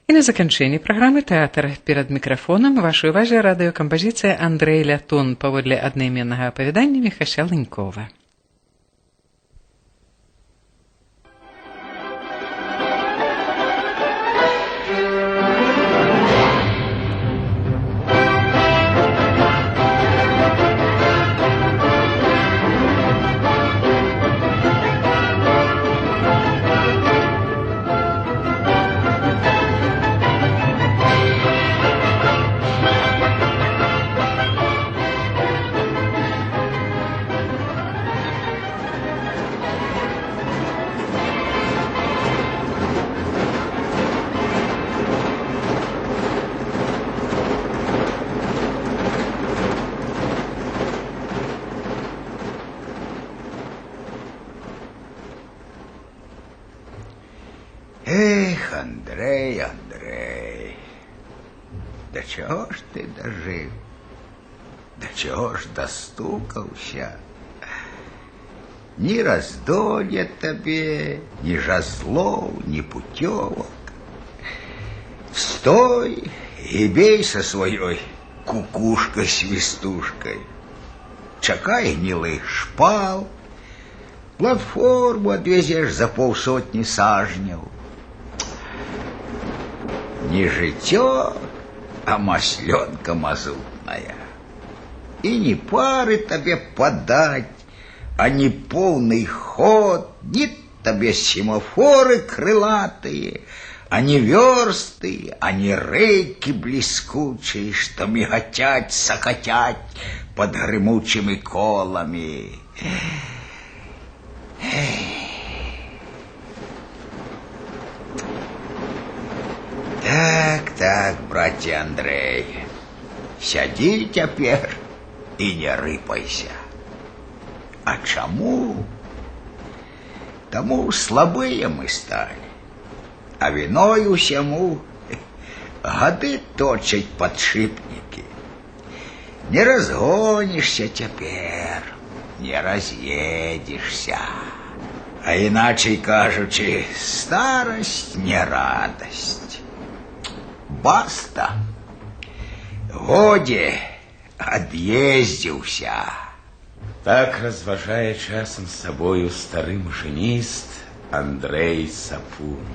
І на заканчэнні праграмы тэатр перад мікрафонам вашай увазе радыёкампазіцыя Андрэй Лятун паводле аднайменнага апавядання Міхася Лынькова. Эх, Андрей, Андрей, да чего ж ты дожил, да чего ж достукался? Ни раздолья тебе, ни жазлов, ни путевок. Стой и бей со своей кукушкой-свистушкой. Чакай гнилых шпал, платформу отвезешь за 50 сажнев. Не житё, а масленка мазутная. И не пары тебе подать, а не полный ход, ни тебе семафоры крылатые, а не версты, а не рейки блескучие, что миготять, сокотять под гремучими колами. Так, братья Андрей, сяди теперь и не рыпайся. А чему? Тому слабые мы стали, а виною всему годы точать подшипники. Не разгонишься теперь, не разъедешься. А иначе кажучи, старость не радость. Баста, годе ад'ездзіўся. Так разважае часам з сабою стары машыніст Андрэй Сапун.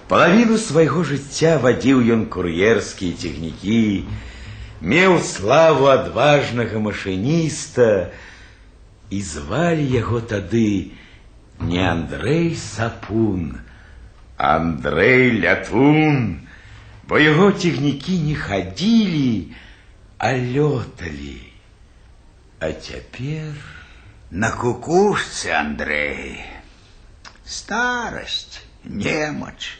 Палавіну свайго жыцця вадзіў ён кур'ерскія цягнікі, меў славу адважнага машыніста, і звалі яго тады не Андрэй Сапун, а Андрэй Лятун, бо яго цягнікі не хадзілі, а лёталі. А цяпер на кукушцы, Андрей, старость, немач.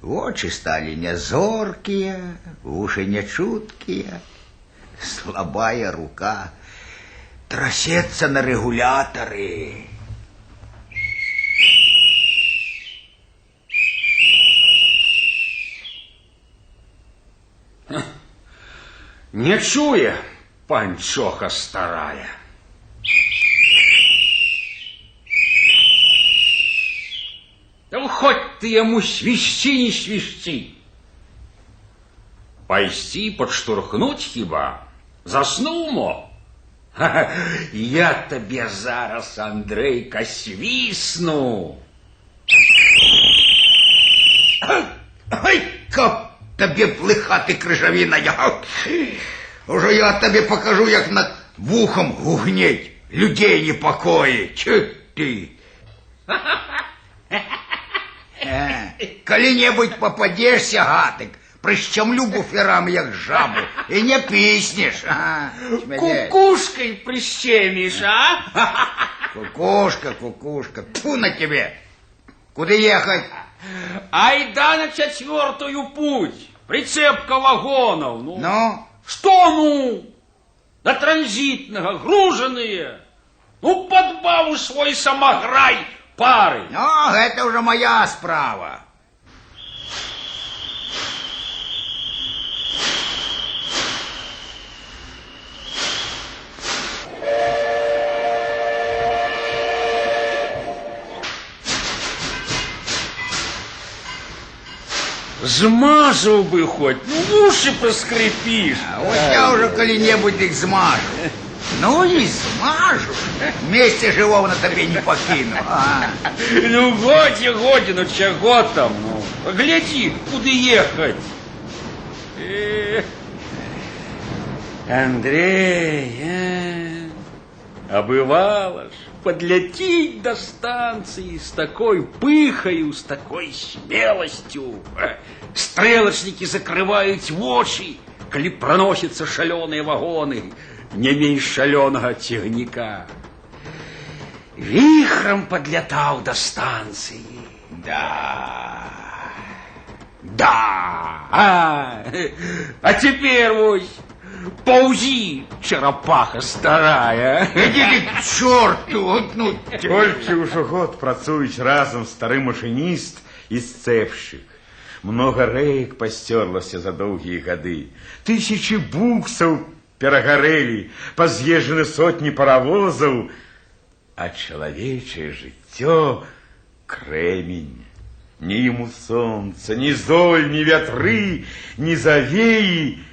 Вочы стали нязоркія, уши нечуткія, слабая рука трасецца на рэгулятары. Не чуе панчоха старая. Да хоть ты ему свищи, не свищи. Пойти подштурхнуть хіба? Заснул мо? Я тебе зараз, Андрейка, свисну. Ай, кап! Тебе плихати крижавіна, уже я тебе покажу, як над вухом гугнеть, людей непокоїть. Чи ти? Коли-небудь попадешься, гатик, прищемлю буферам, як жабу, і не піснеш. Кукушкой прищемишь, а? Кукушка, тьфу на тебе. Куда ехать? Айда на 4-ю путь. Прицепка вагонов. Ну? Что ну? На транзитного, груженные. Ну, подбаву свой самограй пары. Ну, это уже моя справа. змазав би хоч, ну уші поскрипиш. Вот я уже коли-нибудь их змажу. Ну, не змажу. Вместе живого на тебе не покину. Ну, годі, ну чого там? Ну, гляди, куди їхати. Андрей, а бывало ж, подлететь до станции с такой пыхою, с такой смелостью. Стрелочники закрывают очи, коли проносятся шаленые вагоны, не меньше шаленого тягника. Вихром подлетал до станции. Да, а теперь вот ползи, черепаха старая. Иди ты к черту, ну... Толькі ўжо год працуюць разам стары машыніст і сцэпшчык. Много рэек пасцёрлася за доўгія гады. Тысячы буксаў перагарэлі, паз'езджаны сотні паравозаў, а чалавечае жыццё крэмень. Ні яму сонца, ні золь, ні вятры, ні завеі.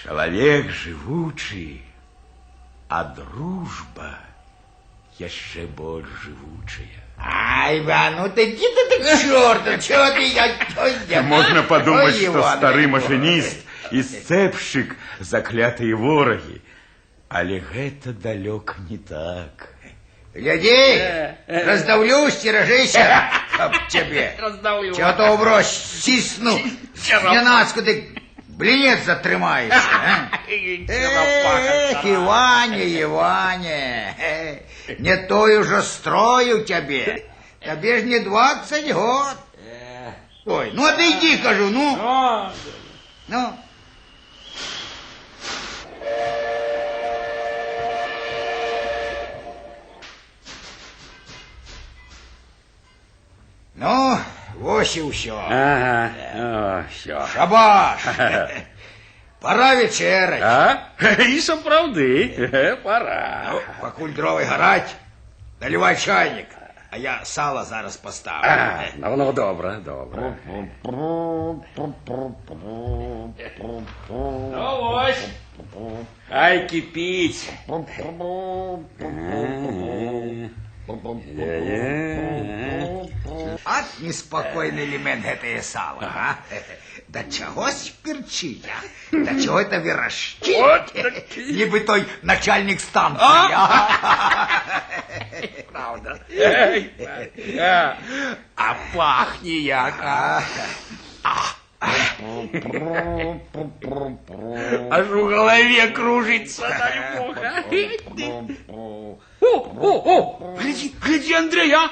Чалавек жывучы, а дружба яшчэ больш жывучая. Ай, ну ты иди ты к черту, чего ты... Можна падумаць, што стары машыніст і сцэпшчык заклятыя ворагі. Але гэта далёка не так. Гляди, раздавлю, стережися об тебе. Раздавлю. Чего то убрось, стисну. Ненацку ты блинец затримаешься. Эх, Иваня, не той уже строю тебе. Тебе ж не 20 год. Ой, ну отойди, кажу, ну. Ну. Ну, ось і все. Ага, о, все. Шабаш. Пора вечерять. А? І сапраўды, пора. Ну, покуль дровы горать, наливай чайник, а я сало зараз поставлю. Ну, добре. Ну, ось. Хай кипіть. От неспокойный элемент гэтае сало, а? Да чего сперчить, а? Да чего это верашки? Нібы той начальник станции. Правда. А пахне як. Аж у голове кружится, дай бог. О, гляди, Андрей, а?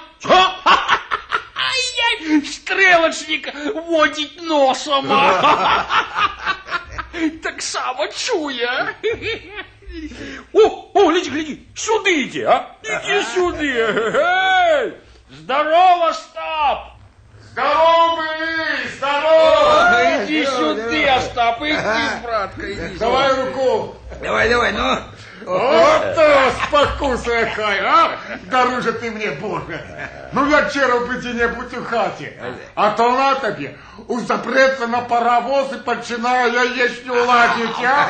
Ай-яй, стрелочник водить носом. Так само чуя. О, гляди, сюда иди, а? Иди сюда. Здорово, Остап. Здорово, здорово! Иди сюда, Остап, иди, братка, иди. Давай руку. Давай, ну. Вот то спокуса якая, а? Даруже ти мені, Боже. Ну я вчора в де-небудь у хаті, а то вона тобі запреться на паровоз і починає яєчню ладити, а?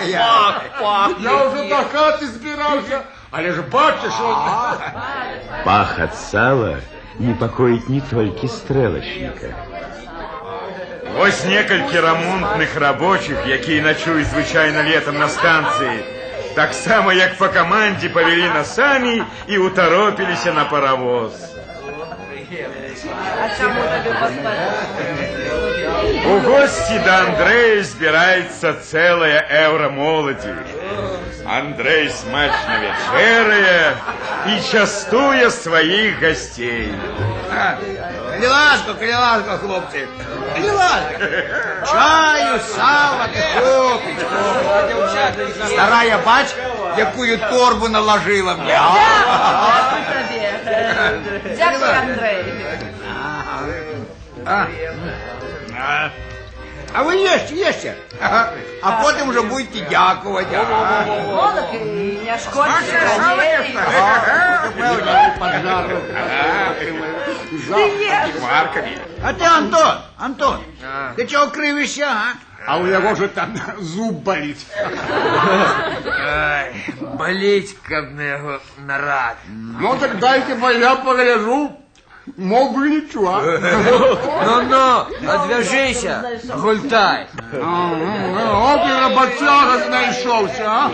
Я вже до хати збирався, але ж бачиш, що... Пах ад сала непакоіць не толькі стрэлачніка. Вось некалькі рамонтных рабочих, якія начуюць звычайна летам на станцыі, таксама як па камандзе павялі насамі і ўтаропіліся на паравоз. У госці да Андрэя збіраецца цэлая эўра моладзі. Андрэй смачна вячэрае і частуе сваіх гасцей. Калілажка, хлопцы. Калілажка. Чаю, сала, хлопець. Старая бач, якую торбу наложила мне. Дякую, Андрей. А вы ешьте. А потом уже будете дякувати. Молодок і не шкодить. Марками. А ты, Антон, ты чего кривишься, а? А у него же там зуб болит. Болеть, как на его нарад. Ну так дайте-ка я погляжу. Мог бы ничего. Ну-ну, отвяжися, гультай. От і роботяга знайшовся, а?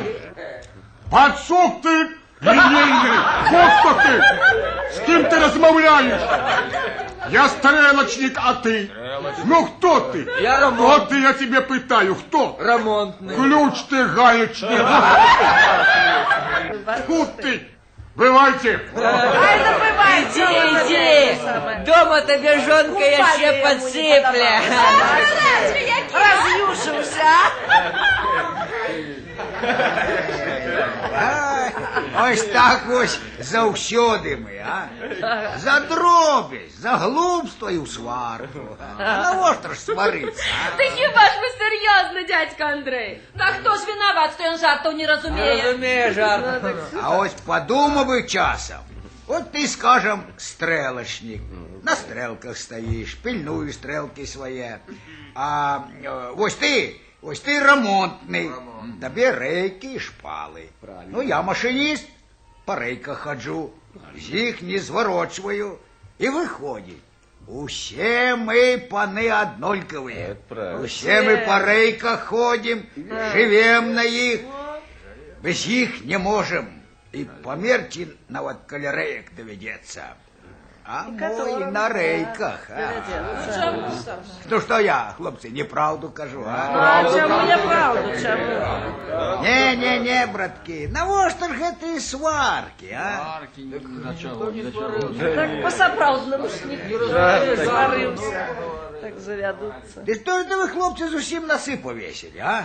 Пацук ти лінійний, хто ти? З ким ти розмовляєш? Я стрелочник, а ти? Ну хто ти? Я ремонт. От я тебе питаю, хто? Ремонтний. Ключ ти гаечний. Тут ти. Бывайте. Ай, забивайте. Иди. Дома тебе жонка еще подсыпля. Роз'юшився. Ось так ось завсюди ми, а? За дробість, за глупство і в сварку. Навошта ж свариться, а? Та хіба ж ви серйозно, дядько Андрей? Та хто ж виноват, що він жартов не розуміє? Разумеешь, жарт. А ось подумав би часом. От ти, скажем, стрелочник. На стрелках стоїш, пильнуєш стрелки свої. А ось ти ремонтний. Тобі рейки і шпали. Ну, я машиніст, по рейках ходжу, з їх не зворочую. І виходить. Усе ми пани однолькові. Усе ми по рейках ходим, живем на їх. Без їх не можем. І померти на вот коли рейк доведеться. А мой на рейках. Ну що я, хлопці, неправду кажу, а? А чому неправду, чому? Не, братки, навошта ж гэты сварки, а? Так по-сапраўднаму ж не сварився. Так завядуться. Ти що ж ви, хлопці, зусім носи повесили, а?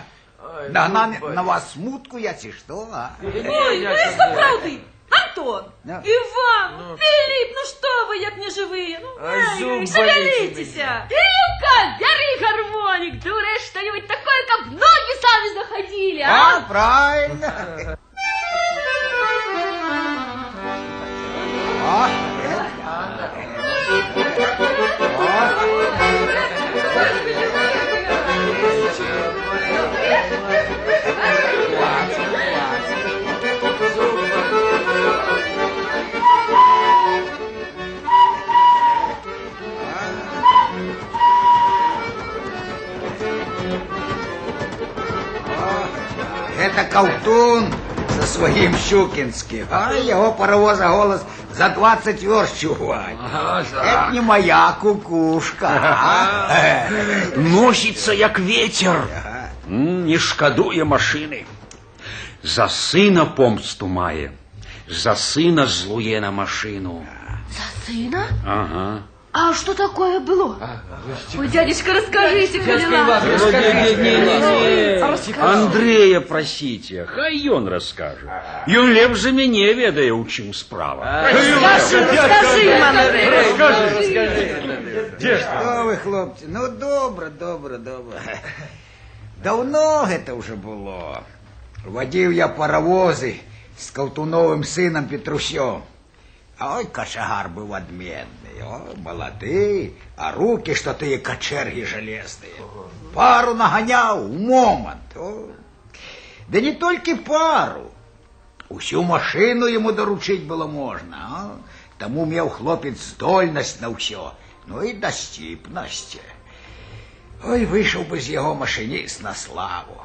Нагнали на вас смутку я чи що, а? Ой, ну і справді. Антон, Да. Иван, Филипп, ну что вы, як не живые? Ну, зуб шевелитесь. Илюка, бери гармоник, дуре что-нибудь такое, как ноги сами заходили, А, правильно. Это Ковтун со своим Щукинским. А его паровоза голос за 20 верст чувать. Это не моя кукушка. А? Носится, як ветер. Не шкадує машини. За сына помсту має. За сына злує на машину. За сына? Ага. А что такое было? Ой, дядечка, расскажите, Андрея просите, хай ён расскажет. Ён лепш за мяне ведае, у чым справа. Скажи, Андрей. Что вы, хлопцы, ну добре. Давно это уже было. Водил я паровозы с Ковтуновым сыном Петрусем. А ой, кошагар был отменный, о, молодый, а руки, что ты кочерги железные. Пару нагонял в момент. О. Да не только пару. Усю машину ему доручить было можно. А? Тому мел хлопец здольность на все, ну и доступность. Ой, вышел бы з его машинист на славу.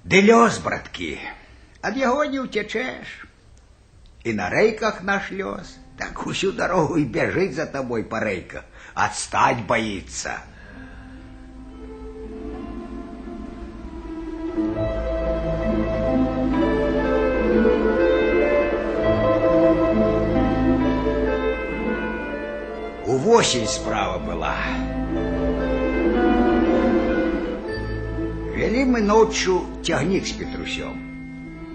Да лёс, братки, от его не утечешь. И на рейках наш лёс, так усю дорогу и бежит за тобой по рейках, отстать боится. У осень справа была. Вели мы ночью тягник с Петрусем.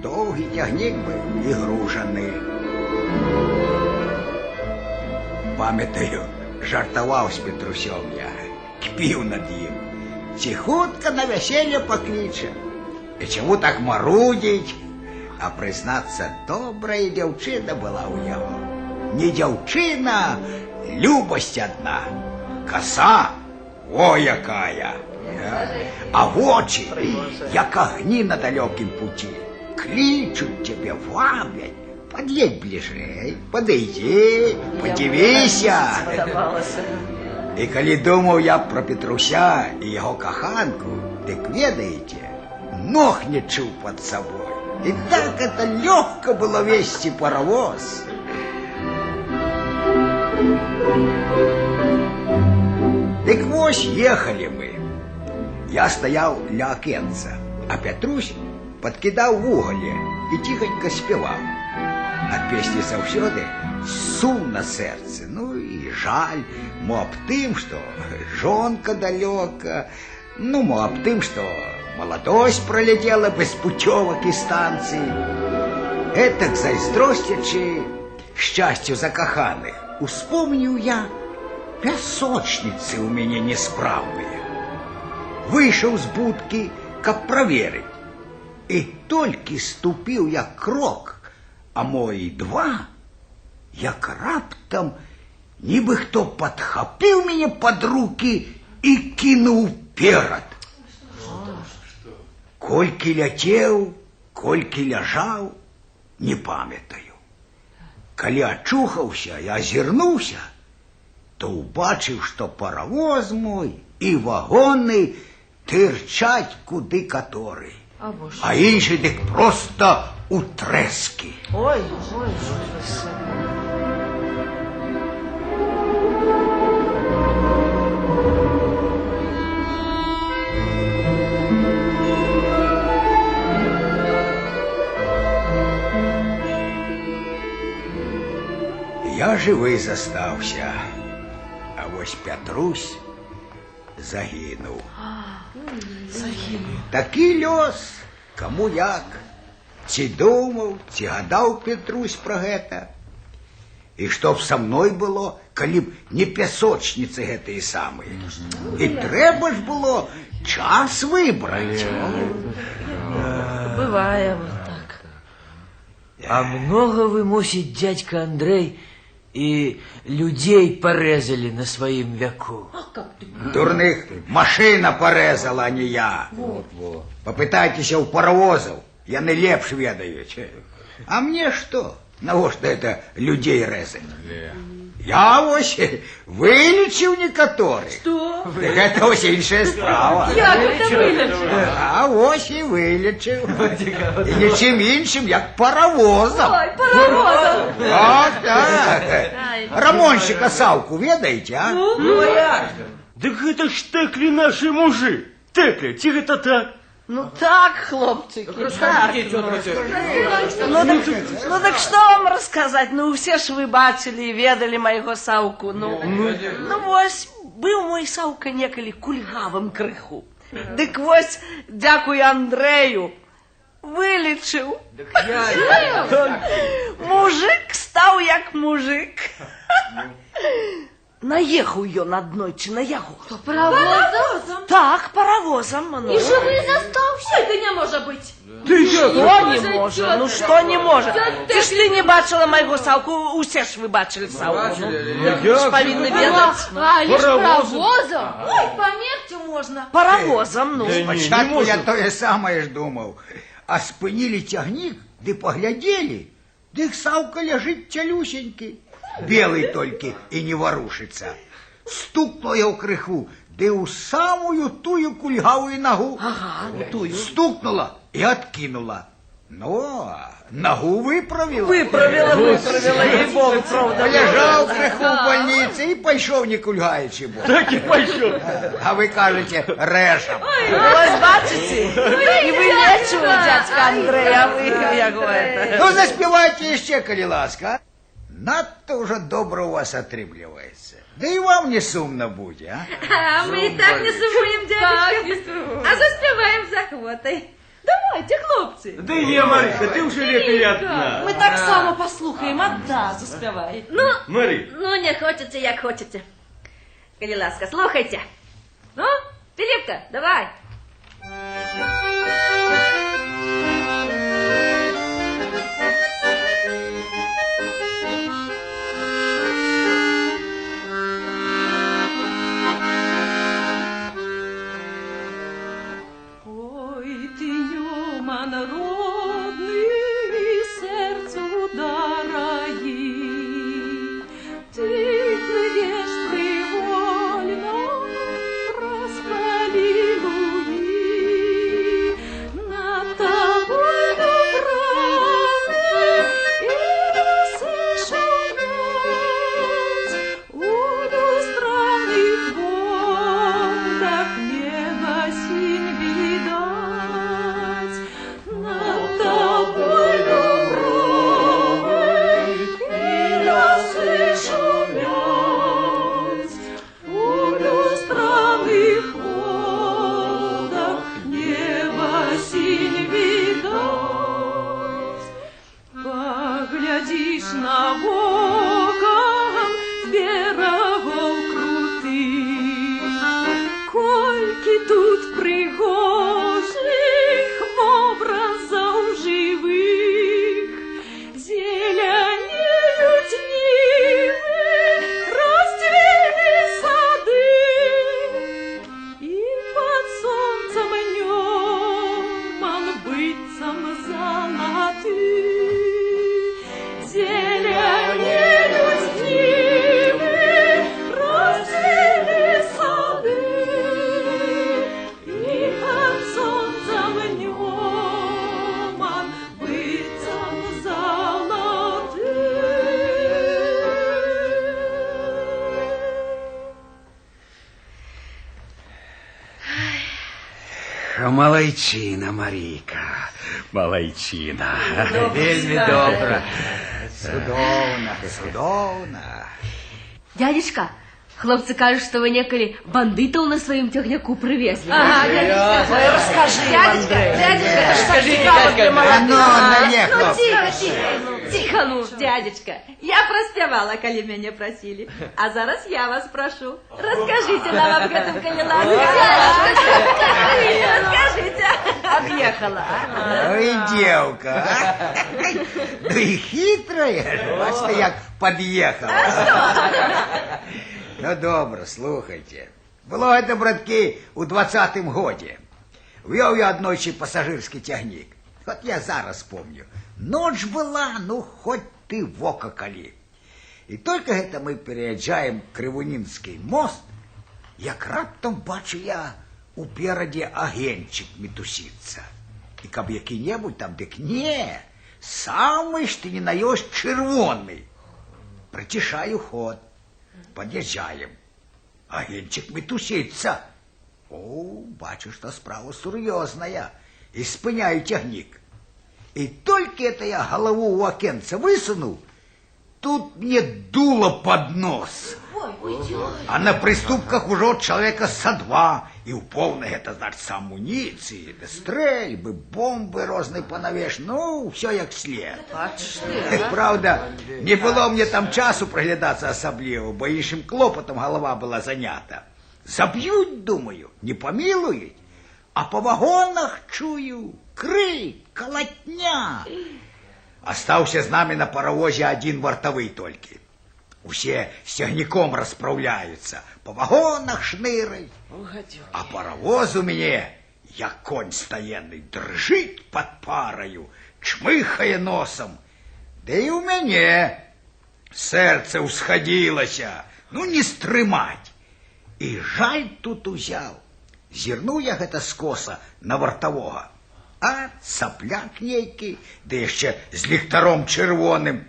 Долгий тягник был и груженный. Памятаю, жартовал с Петрусем я, кипил над ним. Тихутко на веселье покличе. И чему так марудить? А признаться, добрая девчина была у него. Не девчина, любость одна, коса, о, якая, а очи, як огни на далеком пути, кличут тебя, вабят. Подлезь ближе, подойди, подивися. І коли думав я про Петруся і його коханку, так ведаете, ног не чув под собой. И так это легко было вести паровоз. Так вось ехали мы. Я стоял ля окенца, а Петрусь подкидал в уголе и тихонько спевал. От песни заўсёды сум на сердце, ну и жаль, мо об тым, что жонка далека, ну мо об тым, что молодость пролетела без путевок и станций. Этак зайздросцячы счастью закаханых, успомнил я песочницы у меня несправные. Вышел с будки, как проверить, и только ступил я крок, а мой два, як раптам, нібы хто падхапіў мяне пад руки і кінуў перад. Колькі ляцеў, колькі ляжаў, не памятаю. Калі ачухаўся і азірнуўся, то убачыў, што паравоз мой і вагоны тырчаць куды каторы, а іншы дык проста у трэскі. Ой. Я жывы застаўся, а вось Пятрусь загінуў. Такі лёс, каму як. Ці думаў, ці гадаў Петрусь пра гэта. І што б са мной было, калі б не пясочніцы гэтыя самыя. І трэба ж было час выбраць. Бывае вот так. А много вы, мусить, дядька Андрей, и людей порезали на своим веку. Дурных машина порезала, а не я. Попытайтесь у паровозов, яны лепш ведаюць. А мне что? Навошта это людей резать? Я вось вылечил некоторых. Что? Так это вось іншая справа. Як это вылечил? А вось и вылечил. И ничем іншим, як паровозом. Ой, паровозом. Так. Рамонщика Савку ведаете, а? Ну як? Так это ж Текли наши мужи. Текли, ці гэта так? Ну так, хлопчики, так. Ну так что вам рассказать? Ну все ж вы бачили и ведали моего Савку. Ну вось, был мой Савка некалі кульгавым крыху. Дык вось, дякую Андрею, вылечил. Мужик стал як мужик. Наехал ён аднойчы на яго. Паровозом? Так, паровозом. И живы застаўся? Это не может быть. Что не может? Ну что не может? Ты ж ты не бачила моего Савку, усе ж вы бачили Савку. Вы ж повинны ведать. А, лишь паровозом? Ой, померьте можно. Паровозом, ну. Спочатку я тое самае ж думаў. А спынілі цягнік, ды паглядзелі, дык Саўка ляжыць цялюсенькі. Белый только и не ворушится. Стукнула я у крыху, да у самую тую кульгавую ногу. Ага, тую. Стукнула и откинула. Ну, ногу выправила. Выправила, ей-богу, правда. Полежал крыху в больнице и пошел не кульгаючи. Так и пошел. А вы кажете, решем. Ось бачите, и вы лечили, дядька Андрей, а вы яго это. Ну, заспевайте еще, коли ласка. Надто уже добро у вас отрыгливается. Да и вам не сумно будет, а? А мы и так не сумуем, дядюшка. А заспеваем с охотой. Давайте, хлопцы. Да не, Марика, ты уже лепей одна. Мы так само послухаем, одна заспевай. Мари. Ну, не хочется, як хочется. Коли ласка, слухайте. Ну, Филиппка, давай. глядишь на боком с берегов крутых. Кольки тут пригожих образов живых, зеленеют нивы, расцвели сады, и под солнцем немом быцем золотых, зеленеют нивы, расцвели сады, и под солнцем немом быцем золотых. Малайчина, Марійка, малайчина. Вельми добра. Судовна, судовна. Дядечка, хлопцы кажут, что вы неколи бандитов на своем тягняку привезли. Ага, дядечка, расскажи, Дядечка, Скажите, дядечка, дядька, наехал. Тихо, ну, дядечка, я проспевала, коли меня просили. А зараз я вас прошу, расскажите нам об этом, коли ладно. Расскажите. Объехала, а? Ой, девка, а? Ну и хитрая ж, бачите, як під'їхала. Ну, добре, слухайте. Було це, братки, у 20-му годі. Вёл я одночі пасажирський тягник. От я зараз помню. Ночь була, ну, хоть ты в око кали. І тільки это ми переїжджаємо Кривонінський мост, як раптом бачу я упереді агентчик метуситься. І каб який-небудь там, дик не, самий ж ти не на йось червоний. Притишаю ход. Подъезжаем. Агентчик метусится. О, бачу, что справа серьезная. И спыняю тягник. И только это я голову у окенца высунул, тут мне дуло под нос. А на приступках уже человека со два. И у полной, это значит, с амуниции, да стрельбы, бомбы разные понавеш. Ну, все як след. Правда, не было мне там часу проглядаться особливо, бо іншим клопотом голова была занята. Забьют, думаю, не помилуют. А по вагонах чую крик, колотня. Остался с нами на паровозе один вартовый только. Усе с тягником расправляются, по вагонах шнырают. А паровоз у меня, як конь стоянный, дрожит под парою, чмыхая носом. Да и у меня сердце усходилося, ну не стрымать. И жаль тут узял. Зернул я гэта скоса на вартового. А сопляк нейкий, да еще с ліхтаром червоным.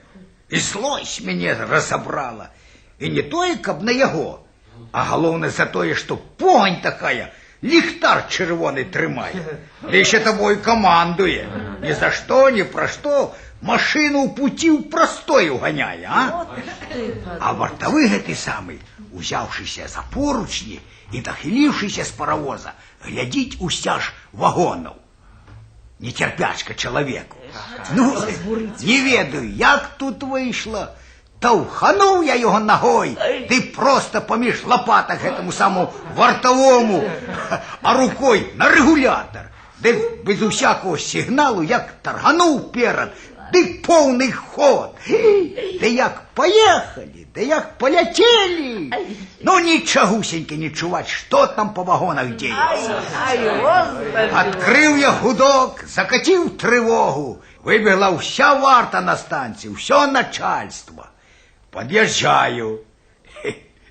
И злость меня разобрала. И не только б на его, а головне за то, что погонь такая, ліхтар червоний тримає. Да еще тобой командує. Ни за что, ни про что машину в пути в простой угоняє, а? А вартовый этой самый, узявшийся за поручни и дохилившийся с паровоза, глядить у стяж вагонов. Нетерпячка человеку. Ну, не ведаю, як тут вийшло. Товханув я його ногой, ти просто поміж лопаток этому самому вартовому, а рукой на регулятор. Де без усякого сигналу, як тарганув перед, ти повний ход. Да як поехали, да як полетели. Ну, ничегусеньки не чувать, что там по вагонах деется. Открыл я гудок, закатил тревогу. Выбегла вся варта на станции, все начальство. Подъезжаю.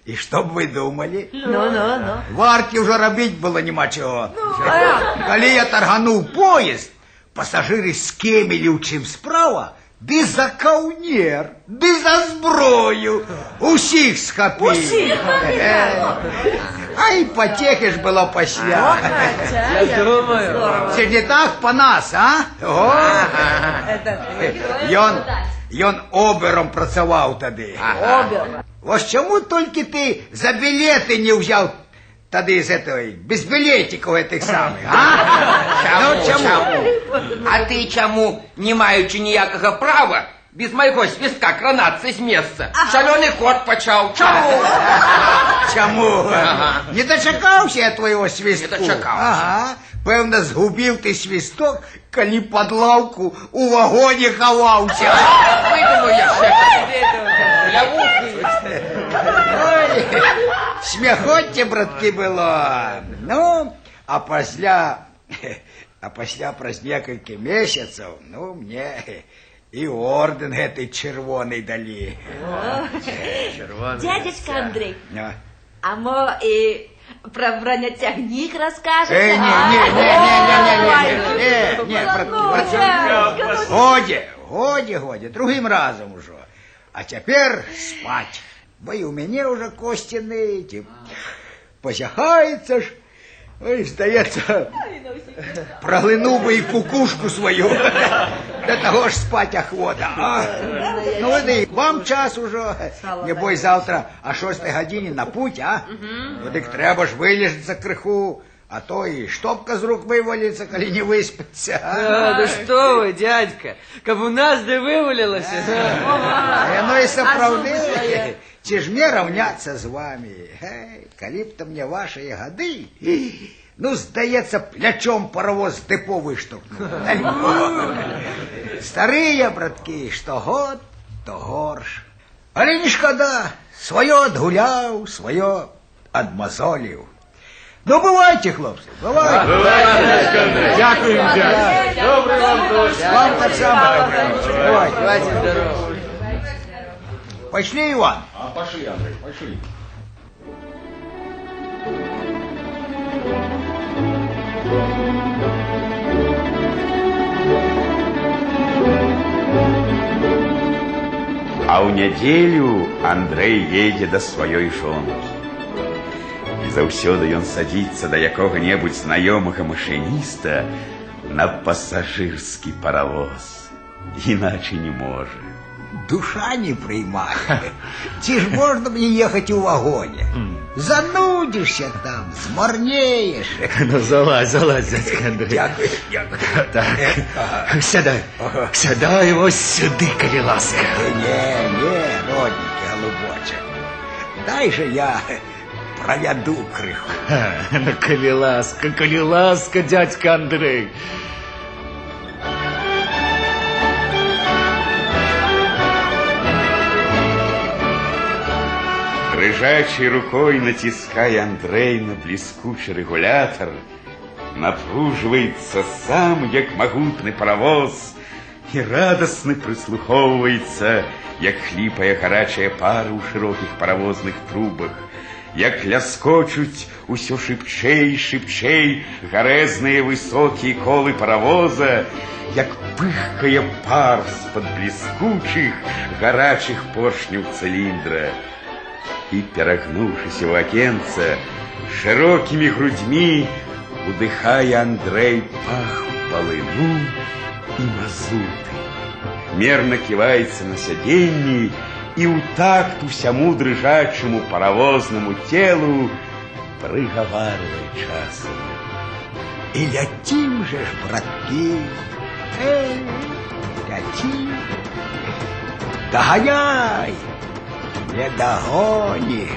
И что бы вы думали? Ну. Варте уже робить было нема чего. Коли я тарганул поезд, пассажиры скемили у чим справа, ды за каўнер, ды за зброю. Усіх схапили. Ай, потехи ж было пасля. Я думаю. Це не так по нас, а? Ён обером працаваў тады. Вось чому тільки ти за білети не взяв тоді з этой, без білетиків этих самих, а? Чому? А ти чому, не маючи ніякого права, без майго свістка кранацца з месца. Шалёны ход пачаў. Чаму? Чаму? Не дачакаўся я твайго свістку. Не дачакаўся. Ага. Пэўна, згубіў ты свісток, калі пад лаўку у вагоне хаваўся. Выдумаў яшчэ. Смяхоцце, браткі, было. Ну, а пасля праз некалькі месяцаў, ну, мне і ордэн гэтай чырвонай далі. Дядечка Андрей, Ну. а мо и про бронетехник расскажете? Не, годі, другим разом ужо. А цяпер спаць, бо і ў мяне ўжо косці ныць. Позяхаецца ж, ой, здаецца, праглынуў бы і кукушку сваю. Да таго ж спаць ахвота. Ну, і вам час ужо. Небой завтра о 6 гадзіне на путь, а? Ну, дык трэба ж вылежацца крыху, а то і штопка з рук вываліцца, калі не выспацца. Да что вы, дядька, каб у нас да вывалілася. Яно і сапраўды. Ці ж мне раўняцца з вами? Калі б то мне вашыя гады, ну, здаецца, плячом паровоз дэпо выштовхнуў. Старыя, браткі, што год, то горш. Але не шкада, сваё адгуляў, сваё адмазоліў. Ну, бывайце, хлопцы, бывайце. Дякуем, дядь. Добрый вам дождь. Вам так само. Бывайте. Бывайте здорово. Пошли, Иван. Пошли, Андрей, пошли. А ў нядзелю Андрэй едзе да сваёй жонкі. І заўсёды ён садзіцца да якога-небудзь знаёмага машыніста на пасажырскі паравоз. Іначай не можа. Душа не приймає. Ці ж можна мені їхати у вагоні? Занудишся там, змарнієш. Ну, залазь, дядька Андрей. Дякую. Так, сядай ось сюди, коли ласка. Не, родненький голубочек. Дай же я проведу криху. Ну, коли ласка, дядька Андрей. Дрыжачей рукой натиская Андрей на блескучий регулятор, напруживается сам, як могутный паровоз, и радостно прислуховывается, як хлипая горячая пара у широких паровозных трубах, як ляскочуть усё шибчей, шибчей гарезные высокие колы паровоза, як пыхкая пар з-под блескучих горячих поршнев цилиндра. И, перагнувшись у окенца, широкими грудьми, удыхая Андрей пах полыну и мазуты, мерно кивается на сиденье и у такт усяму дрыжачему паровозному телу приговаривает часом. И летим же ж, братки, летим, догоняй, не догонишь.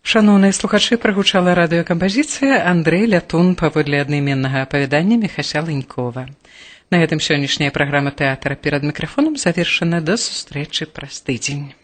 Шановныя слухачы, прагучала радыёкампазіцыя Андрэй Лятун паводле аднайменнага апавядання Міхася Лынькова. На гэтым сённяшняя праграма тэатра перад мікрафонам завершана. До сустрэчы праз тыдзень.